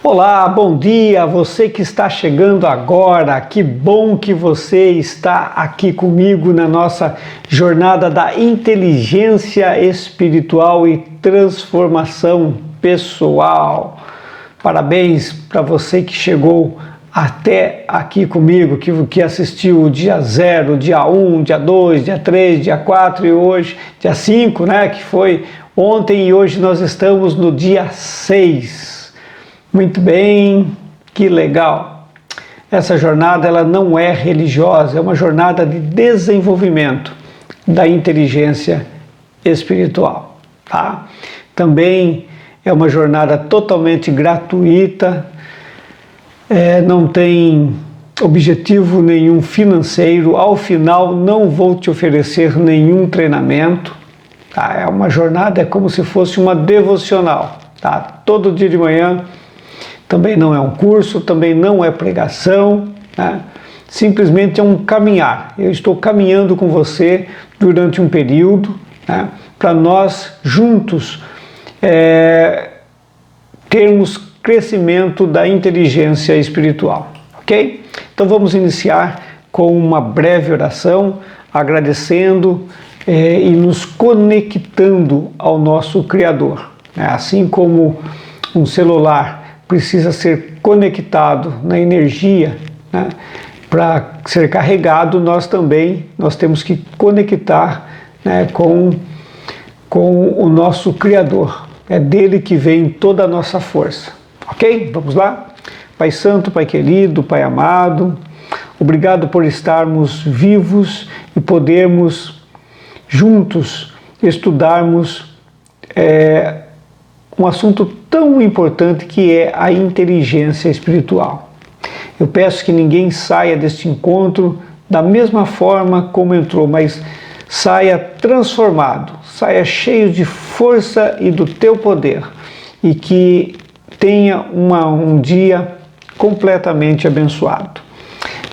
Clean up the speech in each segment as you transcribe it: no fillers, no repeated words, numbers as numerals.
Olá, bom dia, você que está chegando agora, que bom que você está aqui comigo na nossa jornada da inteligência espiritual e transformação pessoal. Parabéns para você que chegou até aqui comigo, que assistiu o dia 0, dia 1, dia 2, dia 3, dia 4 e hoje, dia 5, né, que foi ontem e hoje nós estamos no dia 6. Muito bem, que legal. Essa jornada ela não é religiosa, é uma jornada de desenvolvimento da inteligência espiritual, tá? Também é uma jornada totalmente gratuita, não tem objetivo nenhum financeiro, ao final não vou te oferecer nenhum treinamento, tá? É uma jornada, é como se fosse uma devocional, tá? Todo dia de manhã. Também não é um curso, também não é pregação, né? Simplesmente é um caminhar. Eu estou caminhando com você durante um período, né? Para nós juntos termos crescimento da inteligência espiritual, ok? Então vamos iniciar com uma breve oração, agradecendo e nos conectando ao nosso Criador, né? Assim como um celular precisa ser conectado na energia, né? Para ser carregado, nós temos que conectar, né, com o nosso Criador. É dele que vem toda a nossa força. Ok? Vamos lá? Pai Santo, Pai querido, Pai amado, obrigado por estarmos vivos e podermos juntos estudarmos um assunto tão importante que é a inteligência espiritual. Eu peço que ninguém saia deste encontro da mesma forma como entrou, mas saia transformado, saia cheio de força e do teu poder e que tenha um dia completamente abençoado.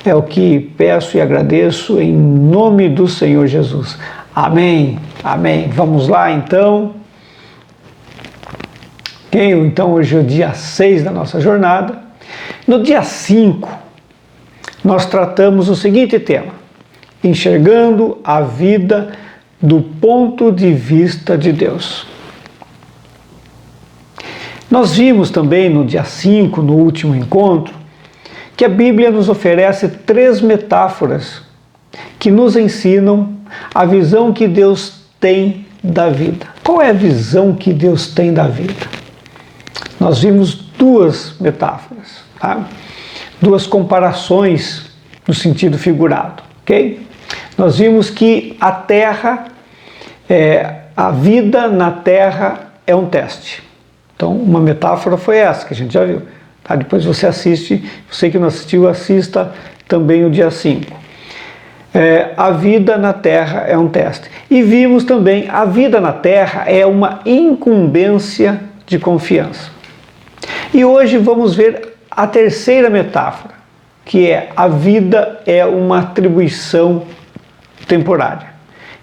É o que peço e agradeço em nome do Senhor Jesus. Amém, amém. Vamos lá então. Então hoje é o dia 6 da nossa jornada. No dia 5, nós tratamos o seguinte tema: enxergando a vida do ponto de vista de Deus. Nós vimos também no dia 5, no último encontro, que a Bíblia nos oferece 3 metáforas que nos ensinam a visão que Deus tem da vida. Qual é a visão que Deus tem da vida? Nós vimos 2 metáforas, tá? 2 comparações no sentido figurado, ok? Nós vimos que a Terra, a vida na Terra é um teste. Então, uma metáfora foi essa, que a gente já viu. Tá? Depois você assiste, você que não assistiu, assista também o dia 5. A vida na Terra é um teste. E vimos também, a vida na Terra é uma incumbência de confiança. E hoje vamos ver a terceira metáfora, que é a vida é uma atribuição temporária.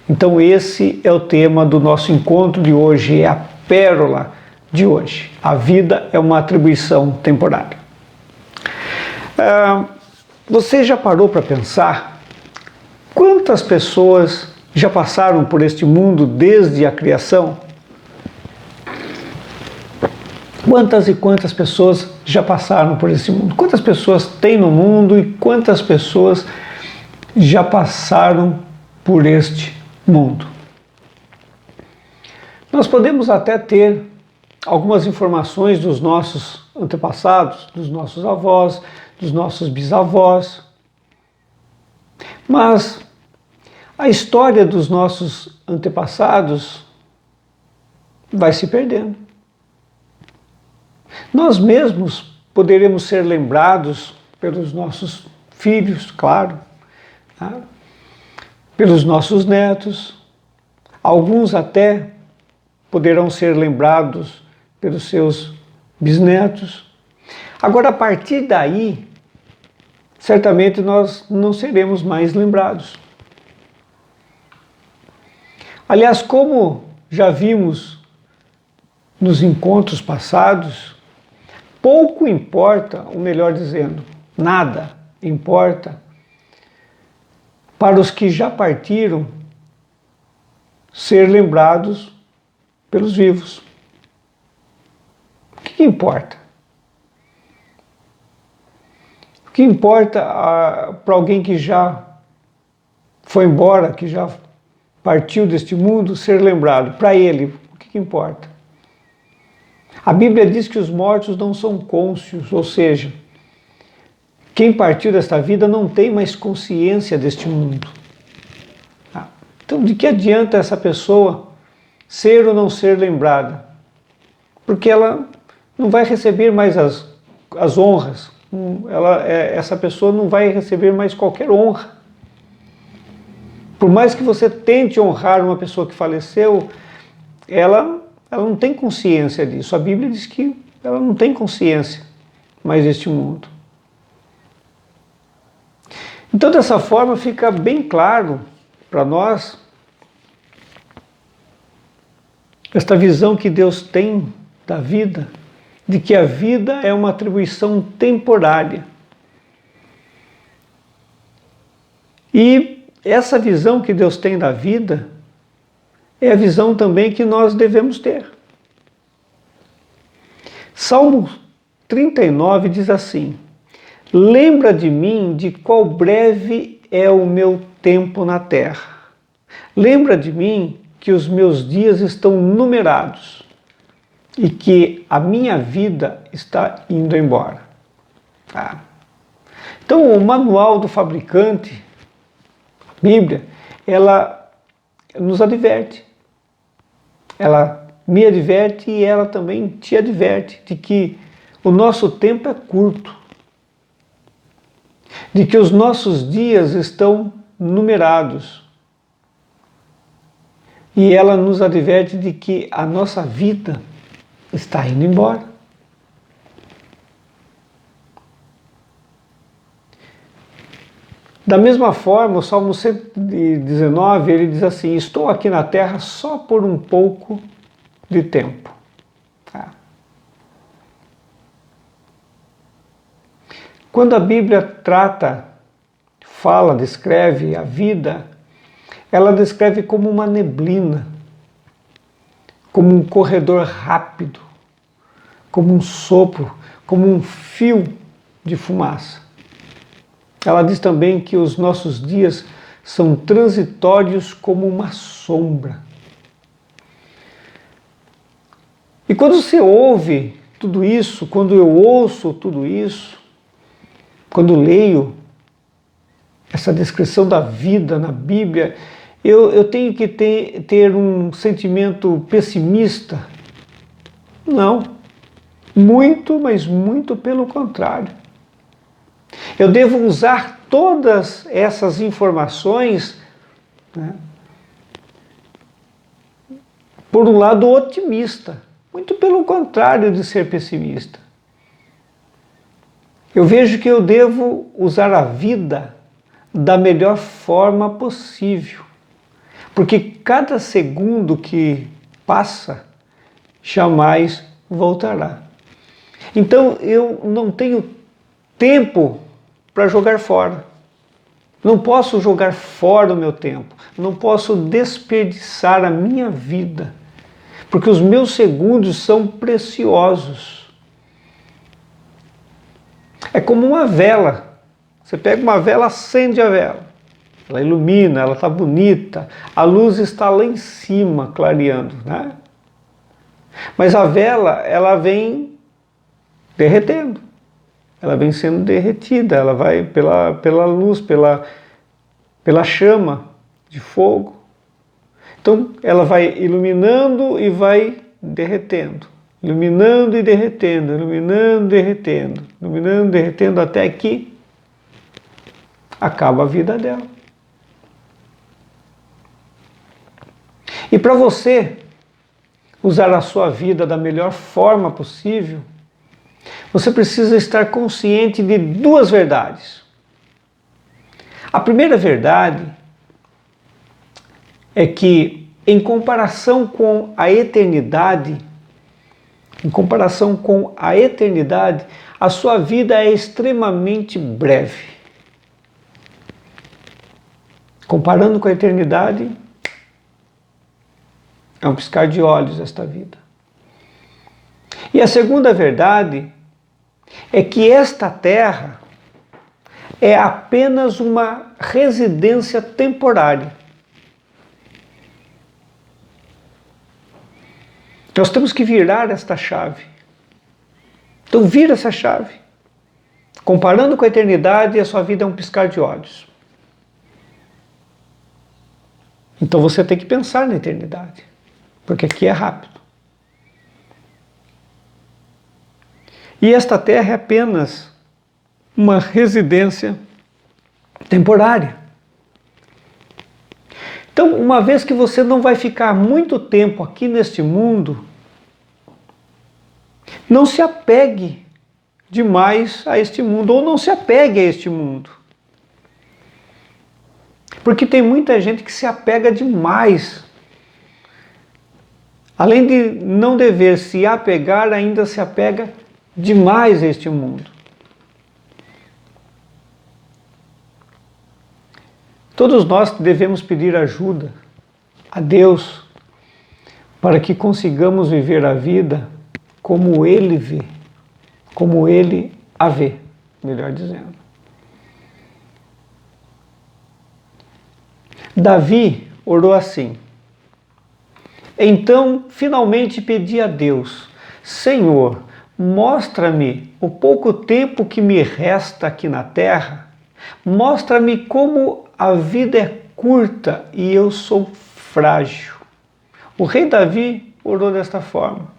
Então esse é o tema do nosso encontro de hoje, é a pérola de hoje. A vida é uma atribuição temporária. Você já parou para pensar quantas pessoas já passaram por este mundo desde a criação? Quantas e quantas pessoas já passaram por esse mundo? Quantas pessoas tem no mundo e quantas pessoas já passaram por este mundo? Nós podemos até ter algumas informações dos nossos antepassados, dos nossos avós, dos nossos bisavós, mas a história dos nossos antepassados vai se perdendo. Nós mesmos poderemos ser lembrados pelos nossos filhos, claro, tá? Pelos nossos netos, alguns até poderão ser lembrados pelos seus bisnetos. Agora, a partir daí, certamente nós não seremos mais lembrados. Aliás, como já vimos nos encontros passados, pouco importa, ou melhor dizendo, nada importa para os que já partiram ser lembrados pelos vivos. O que importa? O que importa para alguém que já foi embora, que já partiu deste mundo, ser lembrado? Para ele, o que importa? A Bíblia diz que os mortos não são cônscios, ou seja, quem partiu desta vida não tem mais consciência deste mundo. Então, de que adianta essa pessoa ser ou não ser lembrada? Porque ela não vai receber mais as honras. Essa pessoa não vai receber mais qualquer honra. Por mais que você tente honrar uma pessoa que faleceu, ela não tem consciência disso. A Bíblia diz que ela não tem consciência mais deste mundo. Então, dessa forma, fica bem claro para nós esta visão que Deus tem da vida, de que a vida é uma atribuição temporária. E essa visão que Deus tem da vida é a visão também que nós devemos ter. Salmo 39 diz assim: lembra de mim de qual breve é o meu tempo na terra. Lembra de mim que os meus dias estão numerados e que a minha vida está indo embora. Então, o manual do fabricante, a Bíblia, ela nos adverte. Ela me adverte e ela também te adverte de que o nosso tempo é curto, de que os nossos dias estão numerados. E ela nos adverte de que a nossa vida está indo embora. Da mesma forma, o Salmo 119, ele diz assim: estou aqui na terra só por um pouco de tempo. Quando a Bíblia descreve a vida, ela descreve como uma neblina, como um corredor rápido, como um sopro, como um fio de fumaça. Ela diz também que os nossos dias são transitórios como uma sombra. E quando você ouve tudo isso, quando eu ouço tudo isso, quando leio essa descrição da vida na Bíblia, eu tenho que ter um sentimento pessimista? Não. Muito, mas muito pelo contrário. Eu devo usar todas essas informações, por um lado otimista, muito pelo contrário de ser pessimista. Eu vejo que eu devo usar a vida da melhor forma possível, porque cada segundo que passa jamais voltará. Então eu não tenho tempo para jogar fora. Não posso jogar fora o meu tempo. Não posso desperdiçar a minha vida, porque os meus segundos são preciosos. É como uma vela. Você pega uma vela, acende a vela. Ela ilumina, ela está bonita. A luz está lá em cima, clareando, né? Mas a vela, ela vem derretendo. Ela vem sendo derretida, ela vai pela luz, pela chama de fogo. Então, ela vai iluminando e vai derretendo. Iluminando e derretendo, iluminando, derretendo, iluminando, derretendo, até que acaba a vida dela. E para você usar a sua vida da melhor forma possível, você precisa estar consciente de duas verdades. A primeira verdade é que, em comparação com a eternidade, Em comparação com a eternidade, a sua vida é extremamente breve. Comparando com a eternidade, é um piscar de olhos esta vida. E a segunda verdade é que esta terra é apenas uma residência temporária. Nós temos que virar esta chave. Então vira essa chave. Comparando com a eternidade, a sua vida é um piscar de olhos. Então você tem que pensar na eternidade, porque aqui é rápido. E esta terra é apenas uma residência temporária. Então, uma vez que você não vai ficar muito tempo aqui neste mundo, não se apegue demais a este mundo, ou não se apegue a este mundo. Porque tem muita gente que se apega demais. Além de não dever se apegar, ainda se apega demais a este mundo. Todos nós devemos pedir ajuda a Deus para que consigamos viver a vida como Ele vê, como Ele a vê, melhor dizendo. Davi orou assim: então finalmente pedi a Deus: Senhor, mostra-me o pouco tempo que me resta aqui na terra, mostra-me como a vida é curta e eu sou frágil. O rei Davi orou desta forma,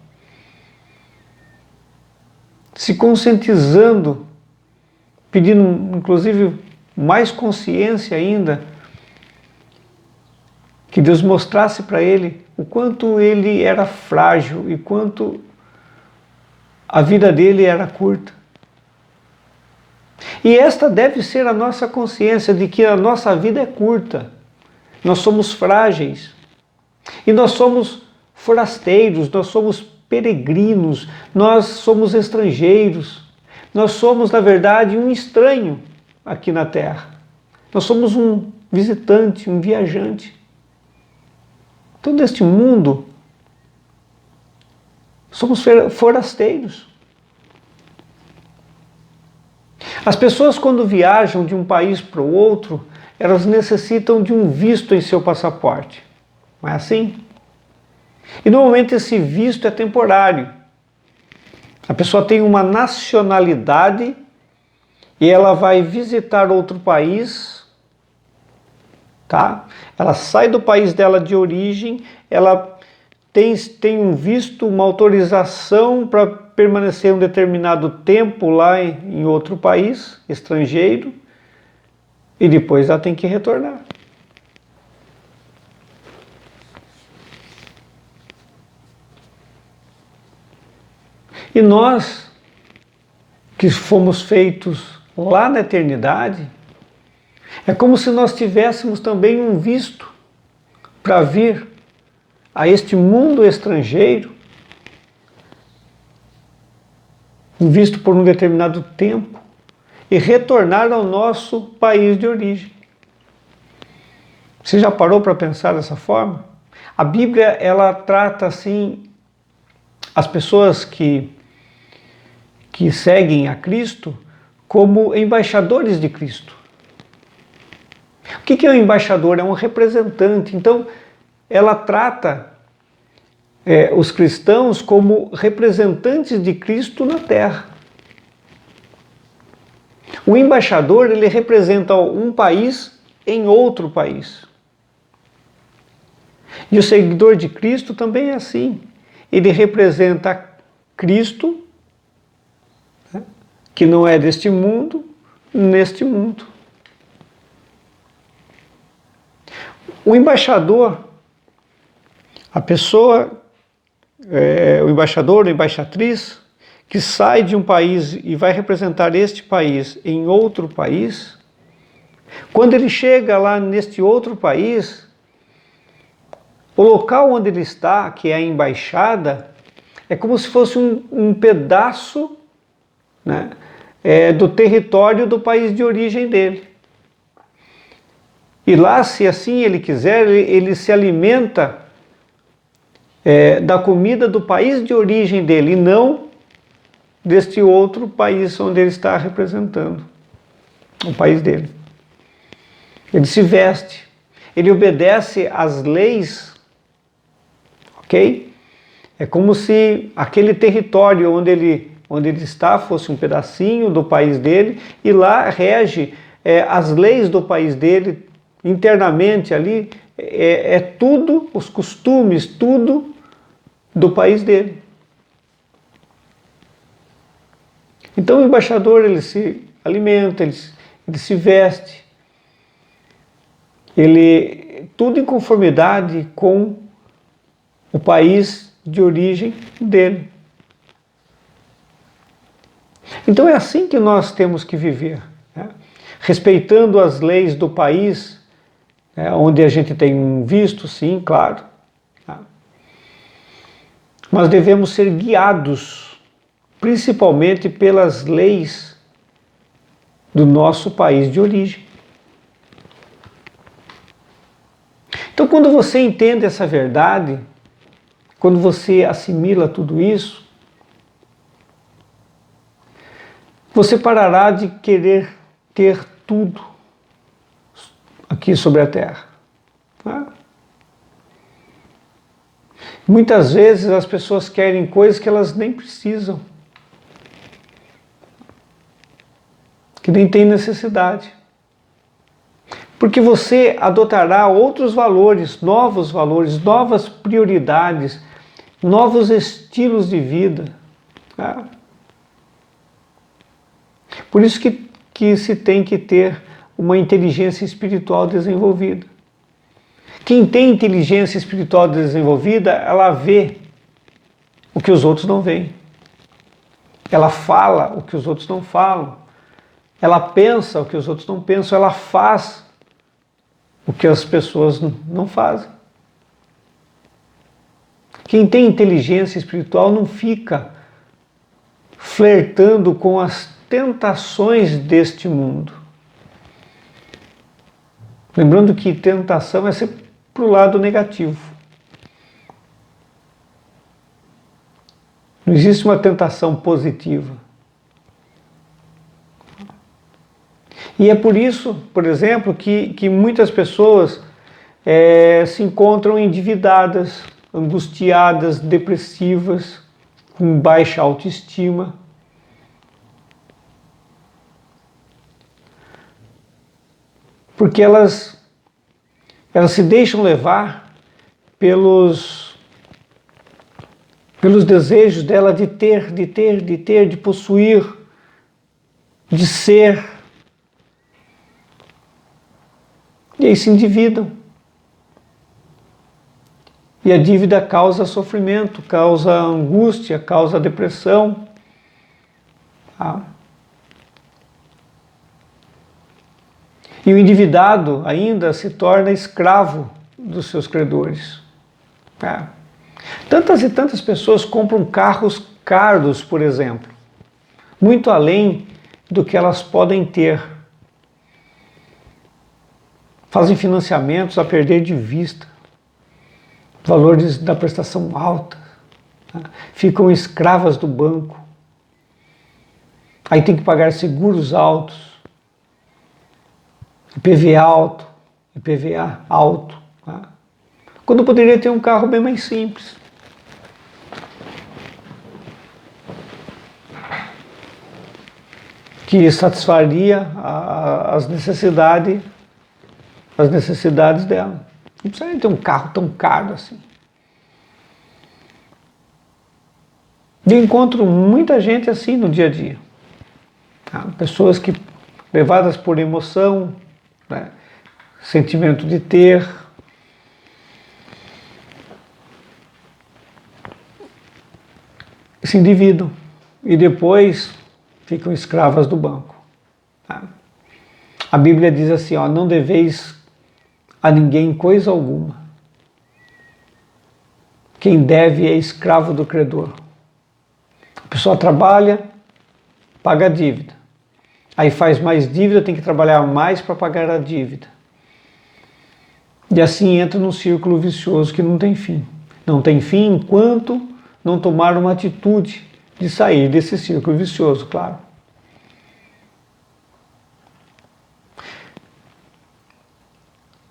se conscientizando, pedindo inclusive mais consciência ainda, que Deus mostrasse para ele o quanto ele era frágil e quanto a vida dele era curta. E esta deve ser a nossa consciência de que a nossa vida é curta. Nós somos frágeis. E nós somos forasteiros, nós somos peregrinos, nós somos estrangeiros. Nós somos, na verdade, um estranho aqui na terra. Nós somos um visitante, um viajante. Então, neste mundo, somos forasteiros. As pessoas, quando viajam de um país para o outro, elas necessitam de um visto em seu passaporte. Não é assim? E normalmente esse visto é temporário. A pessoa tem uma nacionalidade e ela vai visitar outro país, tá? Ela sai do país dela de origem, ela tem um visto, uma autorização para permanecer um determinado tempo lá em outro país, estrangeiro, e depois ela tem que retornar. E nós, que fomos feitos lá na eternidade, é como se nós tivéssemos também um visto para vir a este mundo estrangeiro, um visto por um determinado tempo, e retornar ao nosso país de origem. Você já parou para pensar dessa forma? A Bíblia, ela trata assim as pessoas que seguem a Cristo como embaixadores de Cristo. O que é um embaixador? É um representante. Então, ela trata os cristãos como representantes de Cristo na terra. O embaixador, ele representa um país em outro país. E o seguidor de Cristo também é assim. Ele representa Cristo, né, que não é deste mundo, neste mundo. O embaixador, a pessoa, o embaixador ou embaixatriz, que sai de um país e vai representar este país em outro país, quando ele chega lá neste outro país, o local onde ele está, que é a embaixada, é como se fosse um pedaço, né, do território do país de origem dele. E lá, se assim ele quiser, ele se alimenta da comida do país de origem dele, e não deste outro país onde ele está representando, o país dele. Ele se veste, ele obedece às leis, ok? É como se aquele território onde ele está fosse um pedacinho do país dele, e lá rege as leis do país dele, internamente ali, tudo, os costumes, tudo do país dele. Então o embaixador, ele se alimenta, ele se veste, tudo em conformidade com o país de origem dele. Então é assim que nós temos que viver, né? Respeitando as leis do país, né, onde a gente tem um visto, sim, claro. Tá? Mas devemos ser guiados, principalmente pelas leis do nosso país de origem. Então, quando você entende essa verdade, quando você assimila tudo isso, você parará de querer ter tudo aqui sobre a Terra. Tá? Muitas vezes as pessoas querem coisas que elas nem precisam, que nem têm necessidade. Porque você adotará outros valores, novas prioridades, novos estilos de vida. Tá? Por isso que se tem que ter uma inteligência espiritual desenvolvida. Quem tem inteligência espiritual desenvolvida, ela vê o que os outros não veem. Ela fala o que os outros não falam. Ela pensa o que os outros não pensam. Ela faz o que as pessoas não fazem. Quem tem inteligência espiritual não fica flertando com as tentações deste mundo. Lembrando que tentação é sempre para o lado negativo. Não existe uma tentação positiva. E é por isso, por exemplo, que muitas pessoas se encontram endividadas, angustiadas, depressivas, com baixa autoestima. Porque elas se deixam levar pelos desejos dela de ter, de possuir, de ser. E aí se endividam. E a dívida causa sofrimento, causa angústia, causa depressão. Tá? E o endividado ainda se torna escravo dos seus credores. Tá? Tantas e tantas pessoas compram carros caros, por exemplo, muito além do que elas podem ter. Fazem financiamentos a perder de vista, valores da prestação alta, tá? Ficam escravas do banco. Aí tem que pagar seguros altos, IPVA alto, IPVA alto, tá? Quando poderia ter um carro bem mais simples. Que satisfaria as necessidades dela. Não precisa ter um carro tão caro assim. Eu encontro muita gente assim no dia a dia. Tá? Pessoas que, levadas por emoção, né? Sentimento de ter, se endividam e depois ficam escravas do banco. Tá? A Bíblia diz assim, ó, não deveis a ninguém coisa alguma. Quem deve é escravo do credor. A pessoa trabalha, paga a dívida. Aí faz mais dívida, tem que trabalhar mais para pagar a dívida. E assim entra num círculo vicioso que não tem fim. Não tem fim enquanto não tomar uma atitude de sair desse círculo vicioso, claro.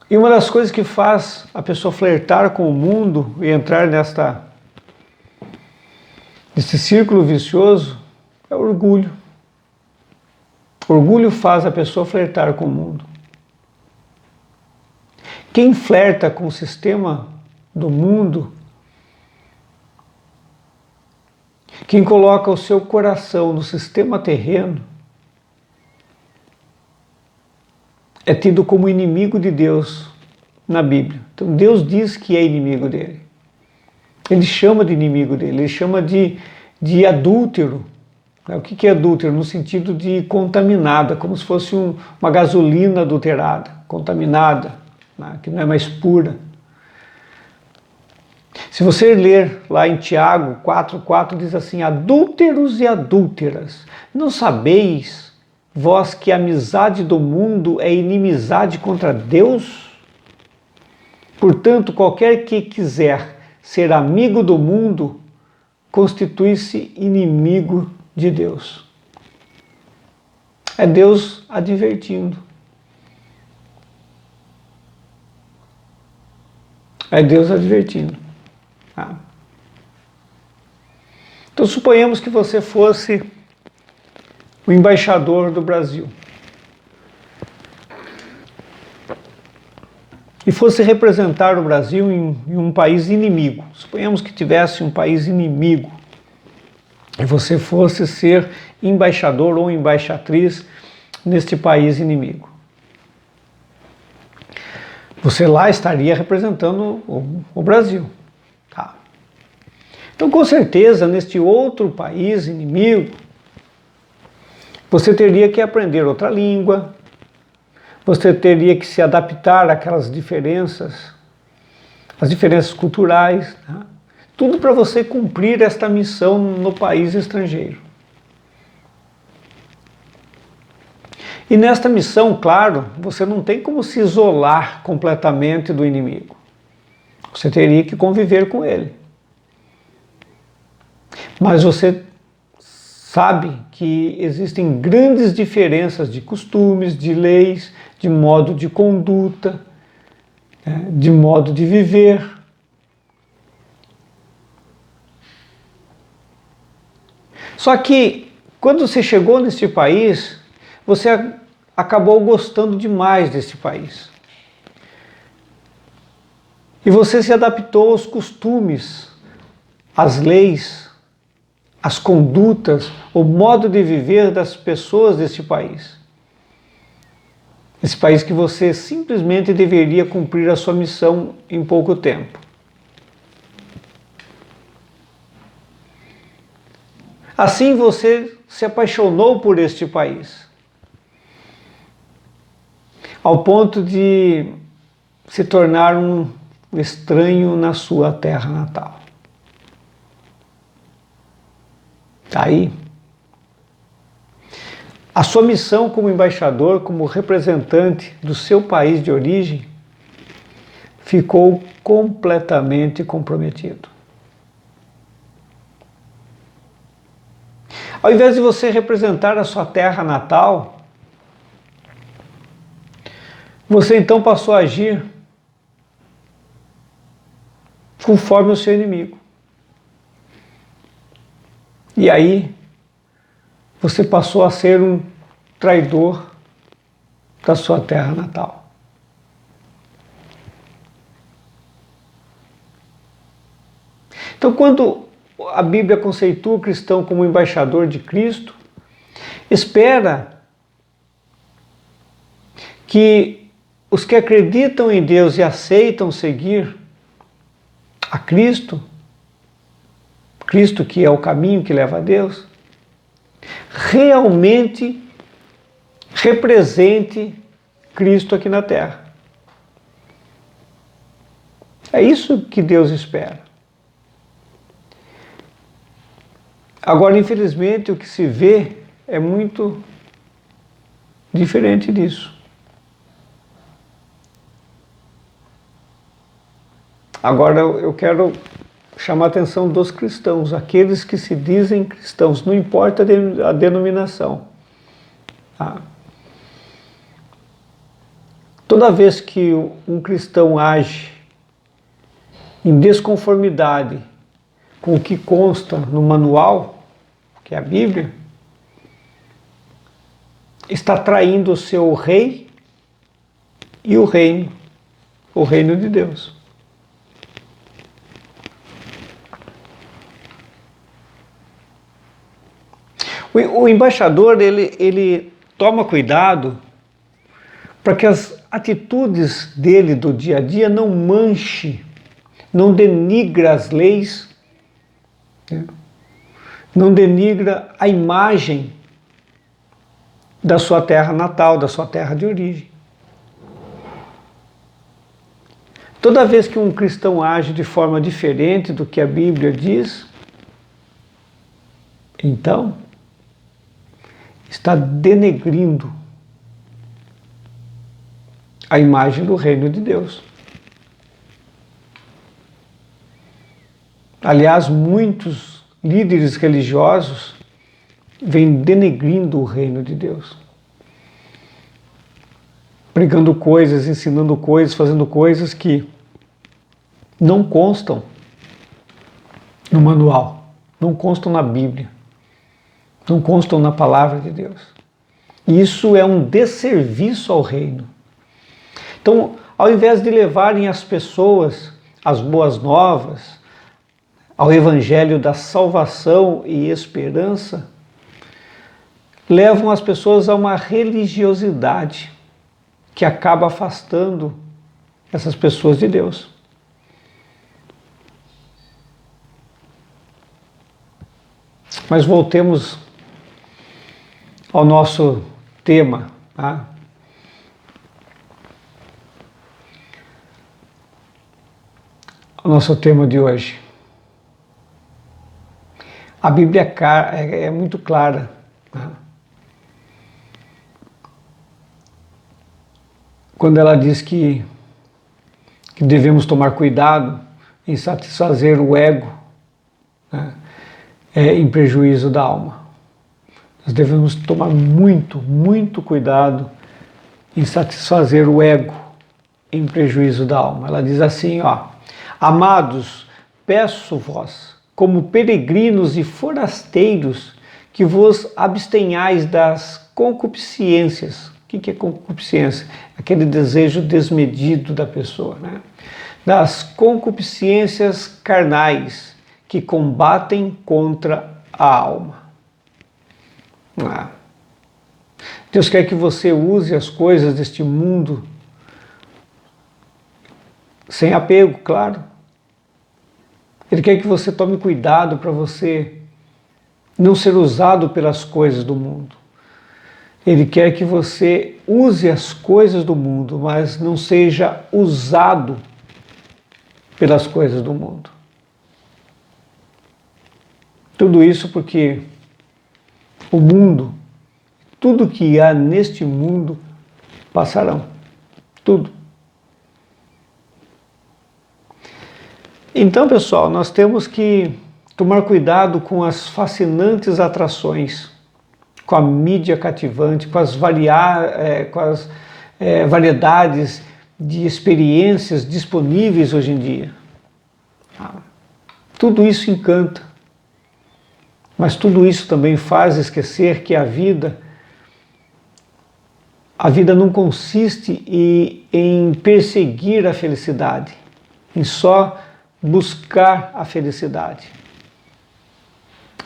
E uma das coisas que faz a pessoa flertar com o mundo e entrar nesse círculo vicioso é o orgulho. O orgulho faz a pessoa flertar com o mundo. Quem flerta com o sistema do mundo, quem coloca o seu coração no sistema terreno, é tido como inimigo de Deus na Bíblia. Então Deus diz que é inimigo dele. Ele chama de inimigo dele, ele chama de adúltero. O que é adúltero? No sentido de contaminada, como se fosse uma gasolina adulterada, contaminada, né? Que não é mais pura. Se você ler lá em Tiago 4,4 diz assim: adúlteros e adúlteras, não sabeis vós que a amizade do mundo é inimizade contra Deus? Portanto, qualquer que quiser ser amigo do mundo, constitui-se inimigo de Deus. É Deus advertindo. É Deus advertindo. Então, suponhamos que você fosse o embaixador do Brasil e fosse representar o Brasil em um país inimigo. Suponhamos que tivesse um país inimigo e você fosse ser embaixador ou embaixatriz neste país inimigo. Você lá estaria representando o Brasil. Tá. Então, com certeza, neste outro país inimigo, você teria que aprender outra língua, você teria que se adaptar àquelas diferenças, as diferenças culturais, né? Tudo para você cumprir esta missão no país estrangeiro. E nesta missão, claro, você não tem como se isolar completamente do inimigo. Você teria que conviver com ele. Mas você sabe que existem grandes diferenças de costumes, de leis, de modo de conduta, né, de modo de viver. Só que, quando você chegou nesse país, você acabou gostando demais desse país. E você se adaptou aos costumes, às leis, às condutas, o modo de viver das pessoas desse país. Esse país que você simplesmente deveria cumprir a sua missão em pouco tempo. Assim você se apaixonou por este país, ao ponto de se tornar um estranho na sua terra natal. Aí, a sua missão como embaixador, como representante do seu país de origem, ficou completamente comprometido. Ao invés de você representar a sua terra natal, você então passou a agir conforme o seu inimigo. E aí, você passou a ser um traidor da sua terra natal. Então, quando a Bíblia conceitua o cristão como embaixador de Cristo, espera que os que acreditam em Deus e aceitam seguir a Cristo, Cristo que é o caminho que leva a Deus, realmente represente Cristo aqui na terra. É isso que Deus espera. Agora, infelizmente, o que se vê é muito diferente disso. Agora, eu quero chamar a atenção dos cristãos, aqueles que se dizem cristãos, não importa a denominação. Tá? Toda vez que um cristão age em desconformidade com o que consta no manual, que é a Bíblia, está traindo o seu rei e o reino de Deus. O embaixador, ele toma cuidado para que as atitudes dele do dia a dia não manche, não denigra as leis, né? Não denigra a imagem da sua terra natal, da sua terra de origem. Toda vez que um cristão age de forma diferente do que a Bíblia diz, então está denegrindo a imagem do reino de Deus. Aliás, muitos líderes religiosos vêm denegrindo o reino de Deus. Pregando coisas, ensinando coisas, fazendo coisas que não constam no manual, não constam na Bíblia, não constam na palavra de Deus. E isso é um desserviço ao reino. Então, ao invés de levarem as pessoas às boas novas, ao evangelho da salvação e esperança, levam as pessoas a uma religiosidade que acaba afastando essas pessoas de Deus. Mas voltemos ao nosso tema, tá? O nosso tema de hoje. A Bíblia é muito clara, tá? Quando ela diz que devemos tomar cuidado em satisfazer o ego, né, em prejuízo da alma. Nós devemos tomar muito cuidado em satisfazer o ego em prejuízo da alma. Ela diz assim, ó: amados, peço-vos, como peregrinos e forasteiros, que vos abstenhais das concupiscências. O que é concupiscência? Aquele desejo desmedido da pessoa, né? Das concupiscências carnais que combatem contra a alma. Deus quer que você use as coisas deste mundo sem apego, claro. Ele quer que você tome cuidado para você não ser usado pelas coisas do mundo. Ele quer que você use as coisas do mundo, mas não seja usado pelas coisas do mundo. Tudo isso porque o mundo, tudo que há neste mundo passarão. Tudo. Então, pessoal, nós temos que tomar cuidado com as fascinantes atrações, com a mídia cativante, com as variedades de experiências disponíveis hoje em dia. Tudo isso encanta, mas tudo isso também faz esquecer que a vida não consiste em perseguir a felicidade, em só buscar a felicidade.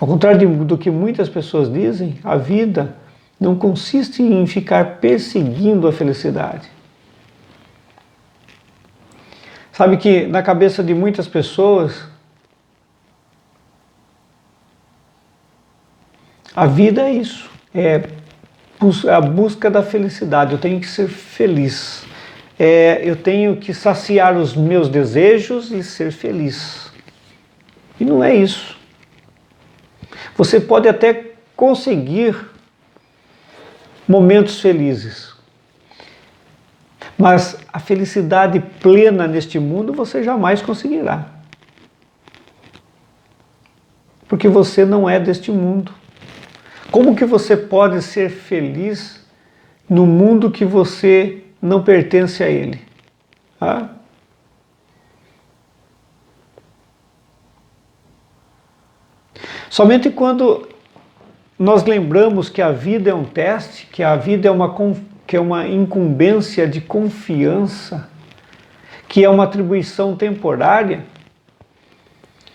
Ao contrário do que muitas pessoas dizem, a vida não consiste em ficar perseguindo a felicidade. Sabe que na cabeça de muitas pessoas, a vida é isso, é a busca da felicidade. Eu tenho que ser feliz, eu tenho que saciar os meus desejos e ser feliz. E não é isso. Você pode até conseguir momentos felizes, mas a felicidade plena neste mundo você jamais conseguirá. Porque você não é deste mundo. Como que você pode ser feliz no mundo que você não pertence a ele? Ah? Somente quando nós lembramos que a vida é um teste, que a vida é uma incumbência de confiança, que é uma atribuição temporária,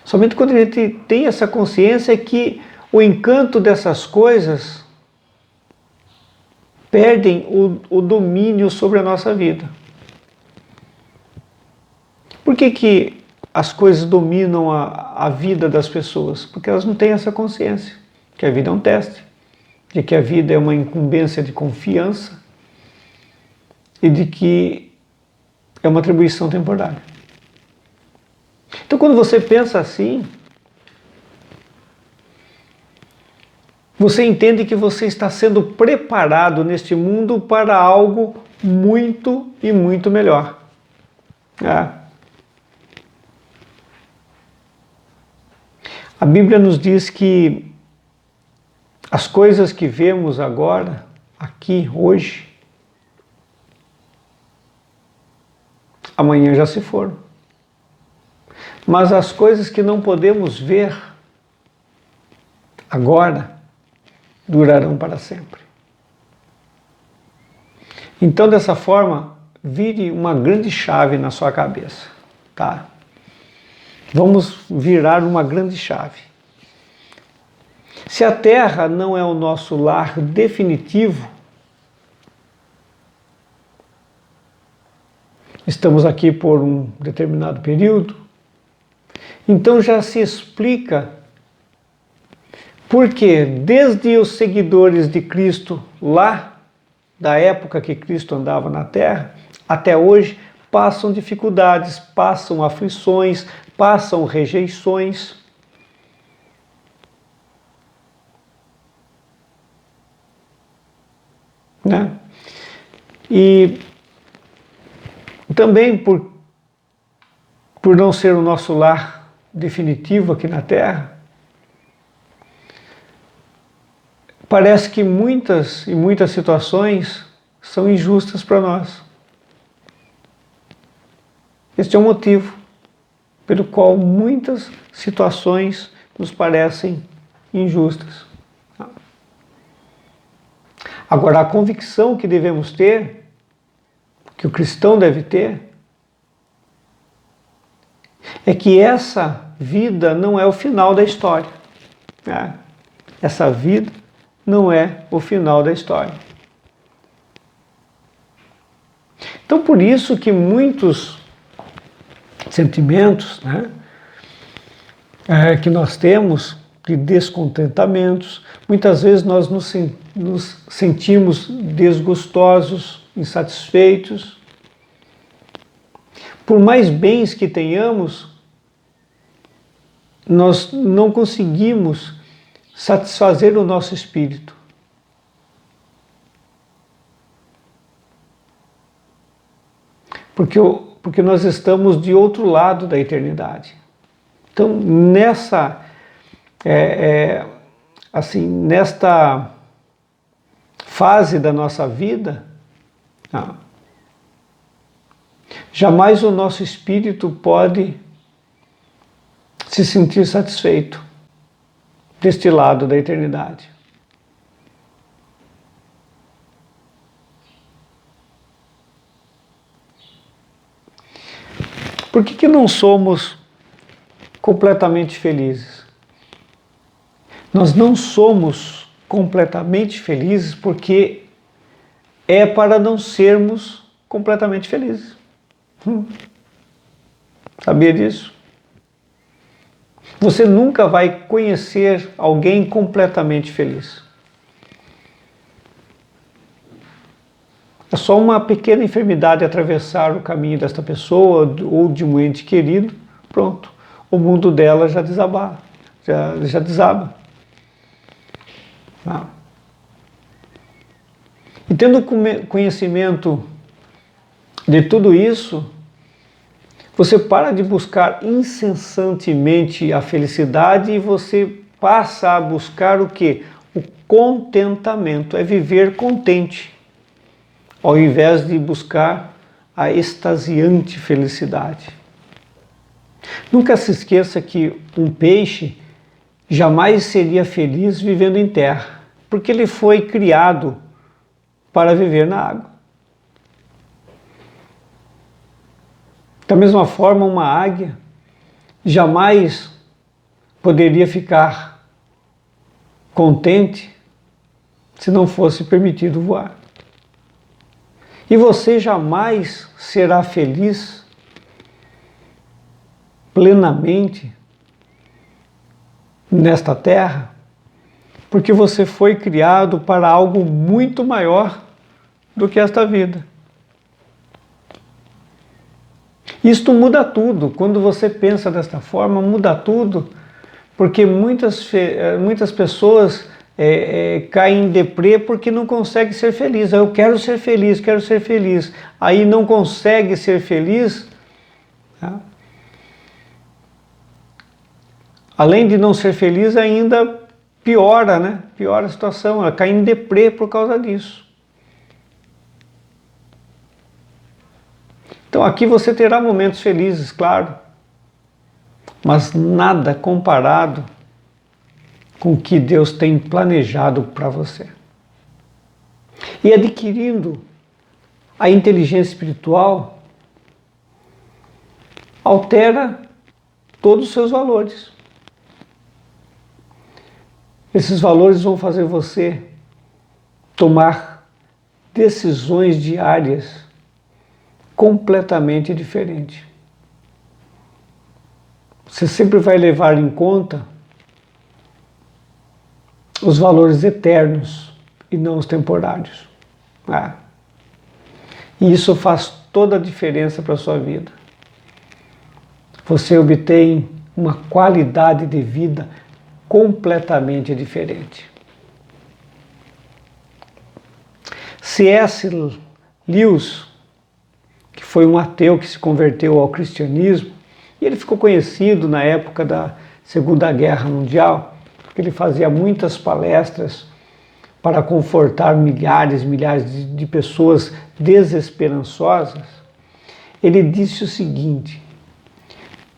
somente quando a gente tem essa consciência é que o encanto dessas coisas perdem o domínio sobre a nossa vida. Por que as coisas dominam a vida das pessoas? Porque elas não têm essa consciência, que a vida é um teste, de que a vida é uma incumbência de confiança e de que é uma atribuição temporária. Então, quando você pensa assim, você entende que você está sendo preparado neste mundo para algo muito e muito melhor. A Bíblia nos diz que as coisas que vemos agora, aqui, hoje, amanhã já se foram. Mas as coisas que não podemos ver agora durarão para sempre. Então, dessa forma, vire uma grande chave na sua cabeça, tá? Vamos virar uma grande chave. Se a Terra não é o nosso lar definitivo, estamos aqui por um determinado período, então já se explica porque desde os seguidores de Cristo lá, da época que Cristo andava na Terra, até hoje, passam dificuldades, passam aflições, passam rejeições. Né? E também por não ser o nosso lar definitivo aqui na Terra, parece que muitas situações são injustas para nós. Este é o motivo pelo qual muitas situações nos parecem injustas. Agora, a convicção que devemos ter, que o cristão deve ter, é que essa vida não é o final da história. Né? Essa vida não é o final da história. Então, por isso que muitos sentimentos, né, que nós temos de descontentamentos, muitas vezes nós nos sentimos desgostosos, insatisfeitos. Por mais bens que tenhamos, nós não conseguimos satisfazer o nosso espírito. Porque nós estamos de outro lado da eternidade. Então, nesta fase da nossa vida, jamais o nosso espírito pode se sentir satisfeito deste lado da eternidade. Por que não somos completamente felizes? Nós não somos completamente felizes porque é para não sermos completamente felizes. Sabia disso? Você nunca vai conhecer alguém completamente feliz. É só uma pequena enfermidade atravessar o caminho desta pessoa ou de um ente querido, pronto, o mundo dela já desaba. Tá? E tendo conhecimento de tudo isso, você para de buscar incessantemente a felicidade e você passa a buscar o quê? O contentamento, é viver contente, ao invés de buscar a extasiante felicidade. Nunca se esqueça que um peixe jamais seria feliz vivendo em terra, porque ele foi criado para viver na água. Da mesma forma, uma águia jamais poderia ficar contente se não fosse permitido voar. E você jamais será feliz plenamente nesta terra, porque você foi criado para algo muito maior do que esta vida. Isto muda tudo. Quando você pensa desta forma, muda tudo, porque muitas pessoas caem em deprê porque não conseguem ser felizes. Eu quero ser feliz, quero ser feliz. Aí não consegue ser feliz. Tá? Além de não ser feliz, ainda piora, né? Piora a situação. Ela cai em deprê por causa disso. Então aqui você terá momentos felizes, claro, mas nada comparado com o que Deus tem planejado para você. E adquirindo a inteligência espiritual, altera todos os seus valores. Esses valores vão fazer você tomar decisões diárias completamente diferentes. Você sempre vai levar em conta os valores eternos e não os temporários. E isso faz toda a diferença para a sua vida. Você obtém uma qualidade de vida completamente diferente. C.S. Lewis, que foi um ateu que se converteu ao cristianismo, e ele ficou conhecido na época da Segunda Guerra Mundial, porque ele fazia muitas palestras para confortar milhares de pessoas desesperançosas. Ele disse o seguinte: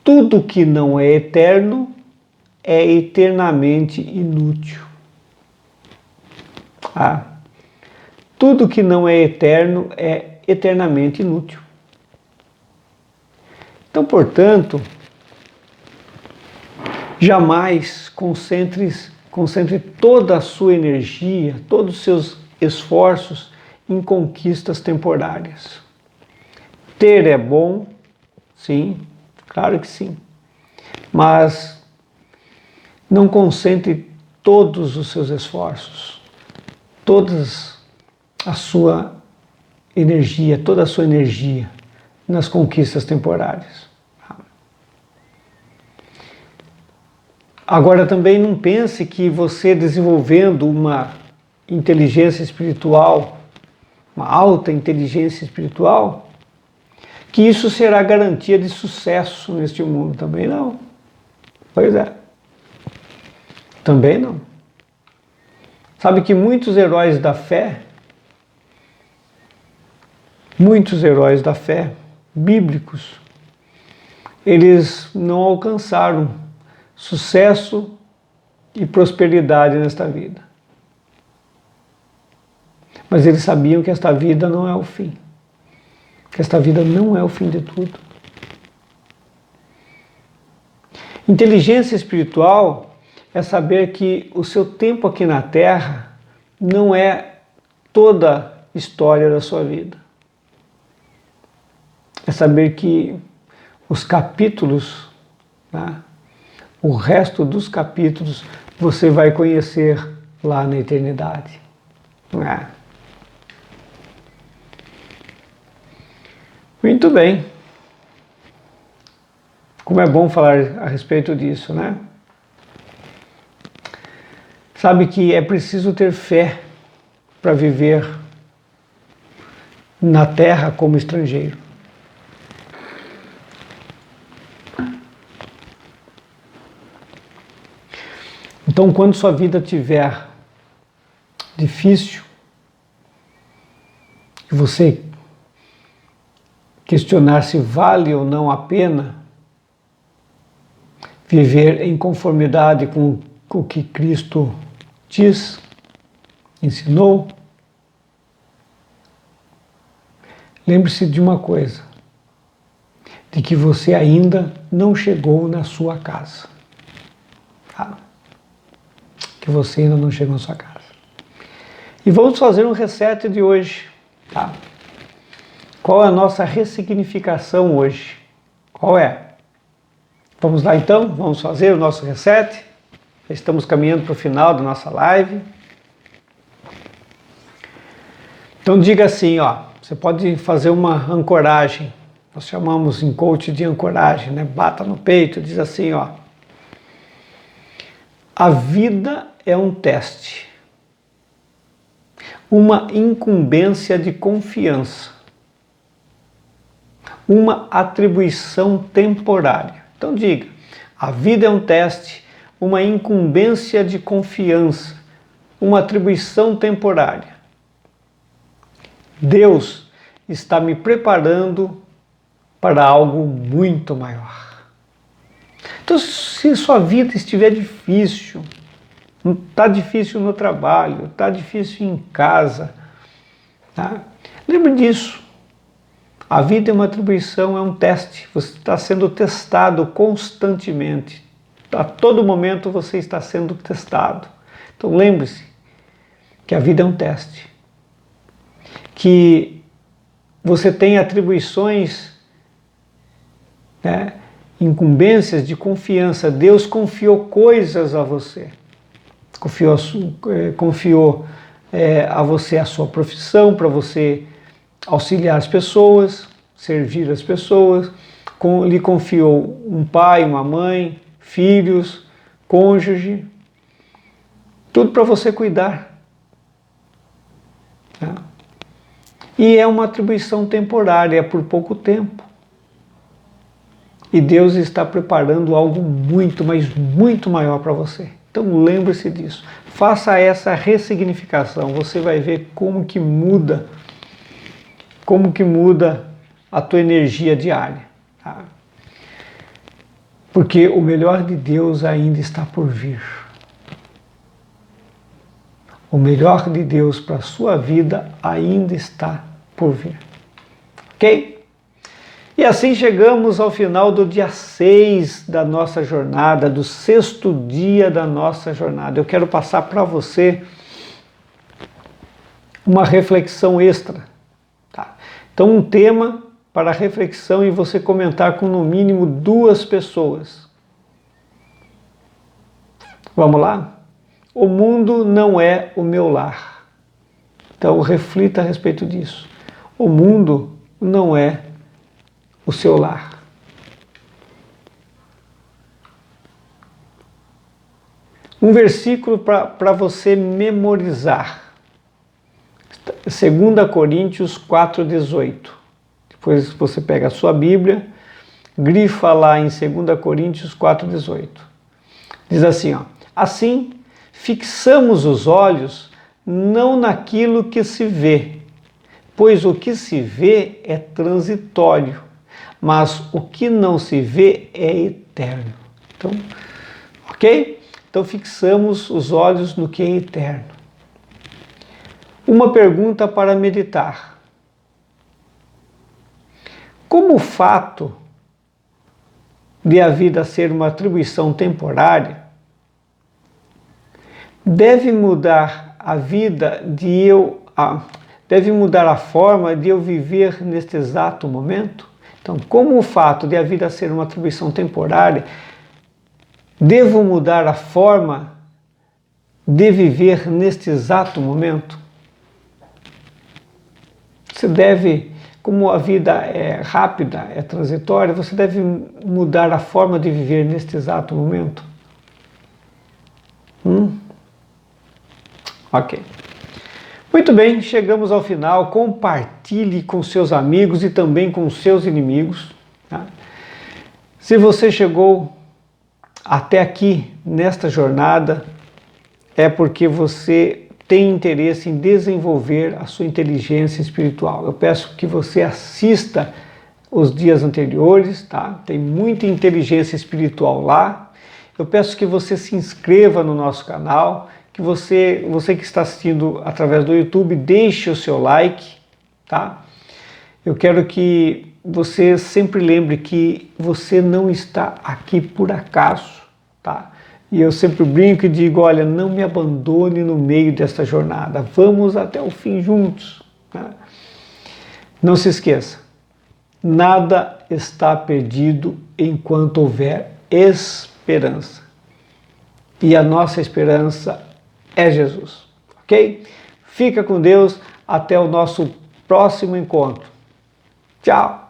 tudo que não é eterno é eternamente inútil. Tudo que não é eterno é eternamente inútil. Então, portanto, jamais concentre toda a sua energia, todos os seus esforços em conquistas temporárias. Ter é bom, sim, claro que sim, mas não concentre todos os seus esforços, toda a sua energia nas conquistas temporárias. Agora também não pense que você desenvolvendo uma inteligência espiritual, uma alta inteligência espiritual, que isso será garantia de sucesso neste mundo. Também não. Pois é. Também não. Sabe que muitos heróis da fé bíblicos, eles não alcançaram sucesso e prosperidade nesta vida. Mas eles sabiam que esta vida não é o fim. Que esta vida não é o fim de tudo. Inteligência espiritual é saber que o seu tempo aqui na Terra não é toda a história da sua vida. É saber que os capítulos, tá? O resto dos capítulos você vai conhecer lá na eternidade. Muito bem. Como é bom falar a respeito disso, né? sabe que é preciso ter fé para viver na terra como estrangeiro. Então, quando sua vida estiver difícil, e você questionar se vale ou não a pena viver em conformidade com o que Cristo diz, ensinou, lembre-se de uma coisa, de que você ainda não chegou na sua casa. Tá? Que você ainda não chegou na sua casa. E vamos fazer um reset de hoje. Tá? Qual é a nossa ressignificação hoje? Qual é? Vamos lá então? Vamos fazer o nosso reset? Já estamos caminhando para o final da nossa live. Então diga assim, ó, você pode fazer uma ancoragem. Nós chamamos em coach de ancoragem, né? Bata no peito, diz assim, ó. A vida é um teste, uma incumbência de confiança, uma atribuição temporária. Então diga, a vida é um teste, uma incumbência de confiança, uma atribuição temporária. Deus está me preparando para algo muito maior. Então, se sua vida estiver difícil, está difícil no trabalho, está difícil em casa, tá? Lembre disso. A vida é uma atribuição, é um teste. Você está sendo testado constantemente. A todo momento você está sendo testado. Então lembre-se que a vida é um teste. Que você tem atribuições, né, incumbências de confiança. Deus confiou coisas a você. Confiou a você a sua profissão, para você auxiliar as pessoas, servir as pessoas. Lhe confiou um pai, uma mãe, filhos, cônjuge, tudo para você cuidar. Tá? E é uma atribuição temporária, é por pouco tempo. E Deus está preparando algo muito, mas muito maior para você. Então lembre-se disso. Faça essa ressignificação. Você vai ver como que muda a tua energia diária. Tá? Porque o melhor de Deus ainda está por vir. O melhor de Deus para a sua vida ainda está por vir. Ok? E assim chegamos ao final do dia 6 da nossa jornada, do 6º dia da nossa jornada. Eu quero passar para você uma reflexão extra. Tá? Então, um tema para reflexão e você comentar com no mínimo 2 pessoas. Vamos lá? O mundo não é o meu lar. Então, reflita a respeito disso. O mundo não é o seu lar. Um versículo para você memorizar. 2 Coríntios 4,18. Depois você pega a sua Bíblia, grifa lá em 2 Coríntios 4,18. Diz assim, ó. Assim, fixamos os olhos não naquilo que se vê, pois o que se vê é transitório, mas o que não se vê é eterno. Então, ok? Então fixamos os olhos no que é eterno. Uma pergunta para meditar. Como o fato de a vida ser uma atribuição temporária deve mudar a vida deve mudar a forma de eu viver neste exato momento? Então, como o fato de a vida ser uma atribuição temporária, devo mudar a forma de viver neste exato momento? Você deve, como a vida é rápida, é transitória, você deve mudar a forma de viver neste exato momento. Ok. Muito bem, chegamos ao final. Compartilhe com seus amigos e também com seus inimigos. Tá? Se você chegou até aqui nesta jornada, é porque você tem interesse em desenvolver a sua inteligência espiritual. Eu peço que você assista os dias anteriores, tá? Tem muita inteligência espiritual lá. Eu peço que você se inscreva no nosso canal, que você que está assistindo através do YouTube, deixe o seu like, tá? Eu quero que você sempre lembre que você não está aqui por acaso, tá? E eu sempre brinco e digo, olha, não me abandone no meio desta jornada, vamos até o fim juntos, tá? Não se esqueça, nada está perdido enquanto houver esperança. E a nossa esperança é Jesus, ok? Fica com Deus, até o nosso próximo encontro. Tchau!